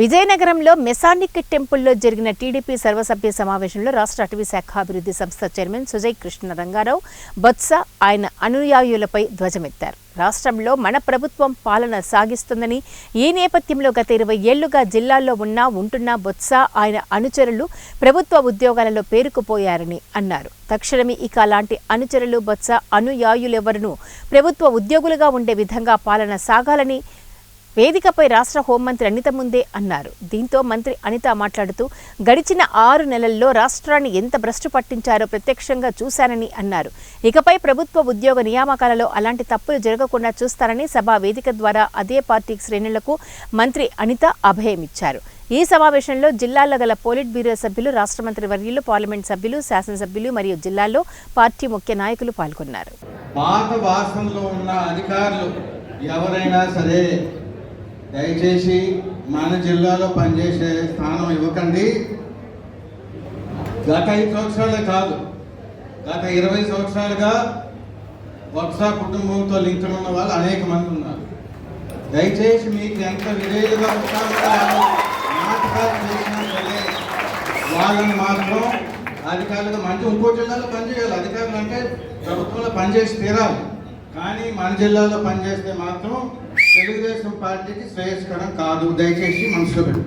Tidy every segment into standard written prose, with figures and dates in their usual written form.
విజయనగరంలో మెసానిక్ టెంపుల్లో జరిగిన టీడీపీ సర్వసభ్య సమావేశంలో రాష్ట్ర అటవీ శాఖ అభివృద్ధి సంస్థ చైర్మన్ సుజయ్ కృష్ణ రంగారావు బొత్స ఆయన అనుయాయులపై ధ్వజమెత్తారు. రాష్ట్రంలో మన ప్రభుత్వం పాలన సాగిస్తుందని, ఈ నేపథ్యంలో గత 20 ఏళ్లుగా జిల్లాల్లో ఉంటున్న బొత్స ఆయన అనుచరులు ప్రభుత్వ ఉద్యోగాలలో పేరుకుపోయారని అన్నారు. తక్షణమే ఇక అలాంటి అనుచరులు బొత్స అనుయాయులెవరూ ప్రభుత్వ ఉద్యోగులుగా ఉండే విధంగా పాలన సాగాలని వేదికపై రాష్ట్ర హోంమంత్రి అనిత ముందే అన్నారు. దీంతో మంత్రి అనిత మాట్లాడుతూ గడిచిన 6 నెలల్లో రాష్ట్రాన్ని ఎంత భ్రష్టు పట్టించారో ప్రత్యక్షంగా చూశానని అన్నారు. ఇకపై ప్రభుత్వ ఉద్యోగ నియామకాలలో అలాంటి తప్పులు జరగకుండా చూస్తారని సభా వేదిక ద్వారా అదే పార్టీ శ్రేణులకు మంత్రి అనిత అభయమిచ్చారు. ఈ సమావేశంలో జిల్లాల్లో గల పోలిట్ బ్యూరో సభ్యులు, రాష్ట్ర మంత్రి వర్యులు, పార్లమెంట్ సభ్యులు, శాసనసభ్యులు మరియు జిల్లాల్లో పార్టీ ముఖ్య నాయకులు పాల్గొన్నారు. పాత వాసనలో ఉన్న అధికారులు ఎవరైనా సరే దయచేసి మన జిల్లాలో పనిచేసే స్థానం ఇవ్వకండి. గత 5 సంవత్సరాలే కాదు, గత 20 సంవత్సరాలుగా బొత్స కుటుంబంతో లింక్ ఉన్న వాళ్ళు అనేక మంది ఉన్నారు. దయచేసి మీకు ఎంత విధేయులుగా నాటకాలు చేసినా సరే వాళ్ళని మాత్రం అధికారులుగా ఇంకో జిల్లాలో పనిచేయాలి. అధికారులు అంటే ప్రభుత్వంలో పనిచేసి తీరాలి. కానీ మన జిల్లాలో పనిచేస్తే మాత్రం తెలుగుదేశం పార్టీకి శ్రేయస్కరం కాదు. దయచేసి మనసులో పెట్టు.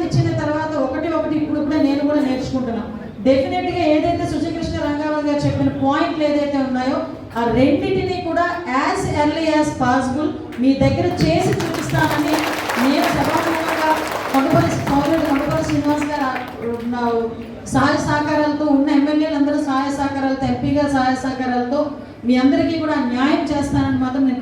ఇచ్చిన తర్వాత ఒకటి ఇప్పుడు కూడా నేను కూడా నేర్చుకుంటున్నాను. డెఫినెట్ గా ఏదైతే సుజయ్ కృష్ణ రంగారావు గారు చెప్పిన పాయింట్లు ఏదైతే ఉన్నాయో ఆ రెండింటిని కూడా యాజ్ ఎర్లీ యాజ్ పాసిబుల్ మీ దగ్గర చేసి చూపిస్తానని నేను సభాముఖంగా కొండపల్లి శ్రీనివాస్ గారు సహాయ సహకారాలతో ఉన్న ఎమ్మెల్యేలందరూ సహాయ సహకారాలతో, ఎంపీ గారు సహాయ సహకారాలతో మీ అందరికీ కూడా న్యాయం చేస్తానని మాత్రం నేను